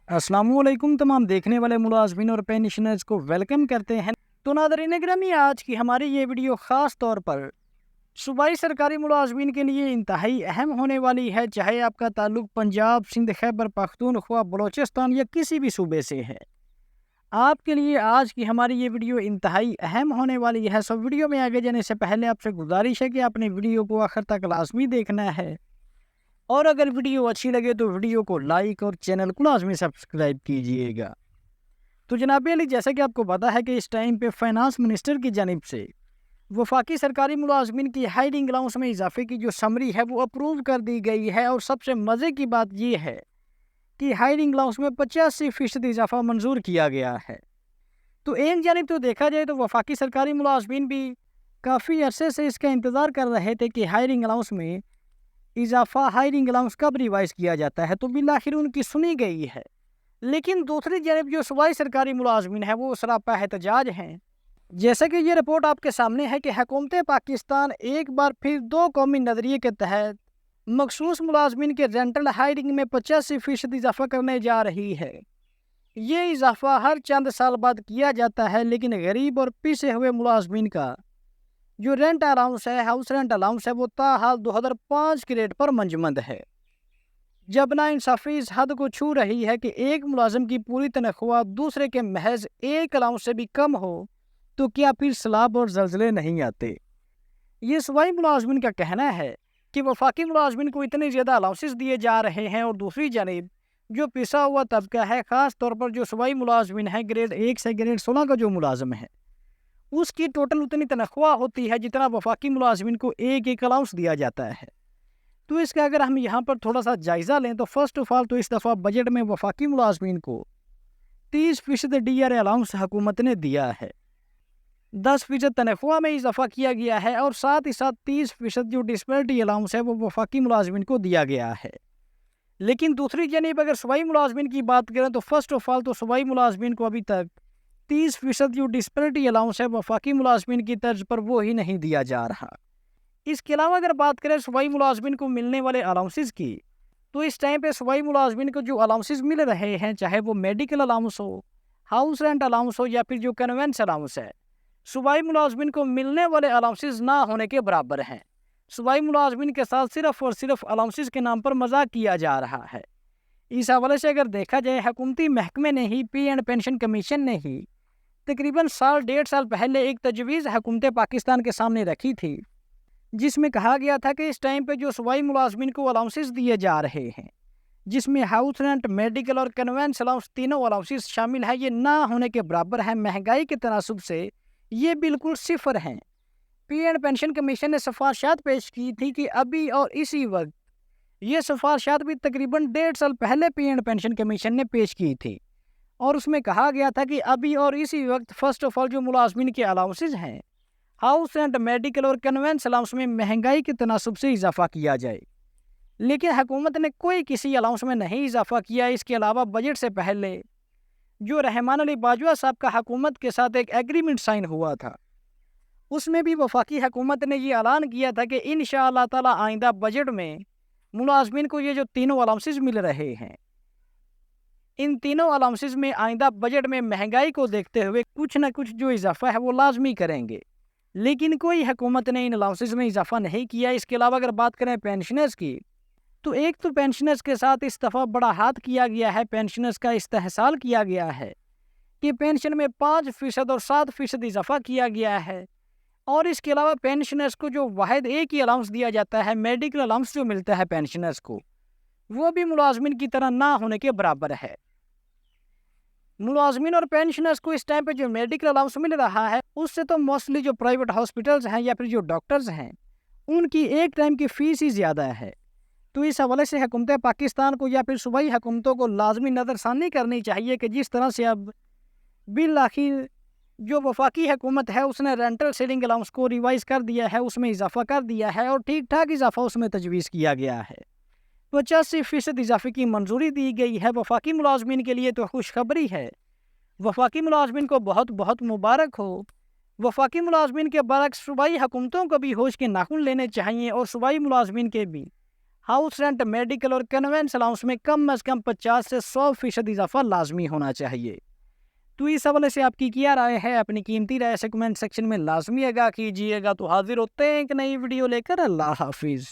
अस्सलाम वालेकुम तमाम देखने वाले मुलाज़मीन और पेंशनर्स को वेलकम करते हैं। तो नाज़रीन गिरामी, आज की हमारी ये वीडियो ख़ास तौर पर सूबाई सरकारी मुलाज़मीन के लिए इंतहाई अहम होने वाली है, चाहे आपका ताल्लुक़ पंजाब, सिंध, खैबर पख्तूनख्वा, बलोचिस्तान या किसी भी सूबे से है। आपके लिए आज की हमारी ये वीडियो इंतहाई अहम होने वाली है। सो वीडियो में आगे जाने से पहले आपसे गुजारिश है कि आपने वीडियो को आखिर तक लाजमी देखना है, और अगर वीडियो अच्छी लगे तो वीडियो को लाइक और चैनल को लाजमी सब्सक्राइब कीजिएगा। तो जनाब अली, जैसा कि आपको पता है कि इस टाइम पे फाइनेंस मिनिस्टर की जानिब से वफाकी सरकारी मुलाजमीन की हायरिंग अलाउंस में इजाफे की जो समरी है वो अप्रूव कर दी गई है। और सबसे मज़े की बात ये है कि हायरिंग अलाउंस में 85% इजाफा मंजूर किया गया है। तो एक जानिब तो देखा जाए तो वफाकी सरकारी मुलाजमीन भी काफ़ी अरसे से इसका इंतज़ार कर रहे थे कि हायरिंग अलाउंस में इजाफा हायरिंग अलाउंस कब रिवाइज़ किया जाता है, तो बिलाखिर उनकी सुनी गई है। लेकिन दूसरी जानब जो सूबाई सरकारी मुलाजमीन है वो सरापा एहतजाज हैं। जैसे कि ये रिपोर्ट आपके सामने है कि हुकूमत पाकिस्तान एक बार फिर दो कौमी नज़रिए के तहत मखसूस मुलाजमीन के रेंटल हायरिंग में 85% इजाफा करने जा रही है। ये इजाफा हर चंद साल बाद किया जाता है, लेकिन गरीब और पिसे हुए मुलाजमीन का जो रेंट अलाउंस है, हाउस रेंट अलाउंस है, वो ताहाल 2005 के रेट पर मंजमद है। जब नाइंसाफ़ी इस हद को छू रही है कि एक मुलाजिम की पूरी तनख्वाह दूसरे के महज एक अलाउंस से भी कम हो, तो क्या फिर सैलाब और ज़लज़ले नहीं आते? ये सूबाई मुलाजमीन का कहना है कि वफाकी मुलाजमीन को इतने ज़्यादा अलाउंसेस दिए जा रहे हैं, और दूसरी जानिब जो पिसा हुआ तबका है, ख़ास तौर पर जो सूबाई मुलाजमीन है ग्रेड 1 से ग्रेड 16 का जो मुलाजिम है, उसकी टोटल उतनी तनख्वाह होती है जितना वफाकी मुलाजमीन को एक अलाउंस दिया जाता है। तो इसका अगर हम यहाँ पर थोड़ा सा जायज़ा लें तो फर्स्ट ऑफ ऑल तो इस दफ़ा बजट में वफाकी मुलाजमीन को 30% DRA अलाउंस हुकूमत ने दिया है, 10% तनख्वाह में इजाफा किया गया है, और साथ ही साथ 30% जो डिस्पेरिटी अलाउंस है वो वफाकी मुलाजमीन को दिया गया है। लेकिन दूसरी जानिब अगर सूबाई मुलाजमीन की बात करें तो फर्स्ट ऑफ ऑल तो सूबाई मुलाजमीन को अभी तक 30% जो डिस्पेरिटी अलाउंस है वफाकी मुलाजमीन की तर्ज पर वो ही नहीं दिया जा रहा। इसके अलावा अगर बात करें सूबाई मुलाजमीन को मिलने वाले अलाउंसेस की, तो इस टाइम पे सूबाई मुलाजमीन को जो अलाउंसेस मिल रहे हैं, चाहे वो मेडिकल अलाउंस हो, हाउस रेंट अलाउंस हो, या फिर जो कन्वेंस अलाउंस है, सूबाई मुलाजमीन को मिलने वाले अलाउंसेस ना होने के बराबर हैं। सूबाई मुलाजमीन के साथ सिर्फ और सिर्फ अलाउंसेस के नाम पर मजाक किया जा रहा है। इस हवाले से अगर देखा जाए, हुकूमती महकमे ने ही, पे एंड पेंशन कमीशन ने ही तकरीबन साल 1.5 साल पहले एक तजवीज़ हुकूमत पाकिस्तान के सामने रखी थी, जिसमें कहा गया था कि इस टाइम पे जो सूबाई मुलाजमीन को अलाउंसेस दिए जा रहे हैं, जिसमें हाउस रेंट, मेडिकल और कन्वेंस अलाउंस तीनों अलाउंसेस शामिल है, ये ना होने के बराबर है। महंगाई के तनासुब से ये बिल्कुल सिफर हैं। पे एंड पेंशन कमीशन ने सिफारिशात पेश की थी कि अभी और इसी वक्त, ये सिफारिशात भी तकरीबन 1.5 साल पहले पे एंड पेंशन कमीशन ने पेश की थी, और उसमें कहा गया था कि अभी और इसी वक्त फर्स्ट ऑफ ऑल जो मुलाजमीन के अलाउंसेस हैं, हाउस रेंट, मेडिकल और कन्वेंस अलाउंस में महंगाई के तनासुब से इजाफा किया जाए। लेकिन हुकूमत ने कोई किसी अलाउंस में नहीं इजाफा किया। इसके अलावा बजट से पहले जो रहमान अली बाजवा साहब का हुकूमत के साथ एक एग्रीमेंट साइन हुआ था, उसमें भी वफाकी हुकूमत ने ये ऐलान किया था कि इंशाअल्लाह ताला आइंदा बजट में मुलाजमीन को ये जो तीनों अलाउंसेस मिल रहे हैं, इन तीनों अलाउंसेस में आइंदा बजट में महंगाई को देखते हुए कुछ ना कुछ जो इजाफा है वो लाजमी करेंगे। लेकिन कोई हुकूमत ने इन अलाउंसेस में इजाफा नहीं किया। इसके अलावा अगर बात करें पेंशनर्स की, तो एक तो पेंशनर्स के साथ इस दफ़ा बड़ा हाथ किया गया है, पेंशनर्स का इस्तेहसाल किया गया है कि पेंशन में 5% और 7% इजाफा किया गया है। और इसके अलावा पेंशनर्स को जो वाहिद एक ही अलाउंस दिया जाता है, मेडिकल अलाउंस जो मिलता है पेंशनर्स को, वो भी मुलाजमीन की तरह ना होने के बराबर है। मुलाजमीन और पेंशनर्स को इस टाइम पे जो मेडिकल अलाउंस मिल रहा है, उससे तो मोस्टली जो प्राइवेट हॉस्पिटल्स हैं या फिर जो डॉक्टर्स हैं, उनकी एक टाइम की फ़ीस ही ज़्यादा है। तो इस हवाले से हुकूमत पाकिस्तान को या फिर सूबाई हुकूमतों को लाजमी नज़रसानी करनी चाहिए कि जिस तरह से अब बिल आखिर जो वफाकी हुकूमत है उसने रेंटल सीलिंग अलाउंस को रिवाइज़ कर दिया है, उसमें इजाफा कर दिया है, और ठीक ठाक इजाफा उसमें तजवीज़ किया गया है। 85% इजाफे की मंजूरी दी गई है। वफाकी मुलाजमीन के लिए तो खुशखबरी है। वफाकी मुलाजमीन को बहुत बहुत मुबारक हो। वफाकी मुलाजमीन के बरक्स सूबाई हुकूमतों को भी होश के नाखून लेने चाहिए, और सूबाई मुलाजमीन के भी हाउस रेंट, मेडिकल और कन्वेंस अलाउंस में कम अज़ कम 50 से 100% इजाफा लाजमी होना चाहिए। तो इस हवाले से आपकी क्या राय है? अपनी कीमती राय से कमेंट सेक्शन में लाजमी आगाह कीजिएगा। तो हाजिर होते हैं एक नई वीडियो लेकर। अल्लाह हाफिज़।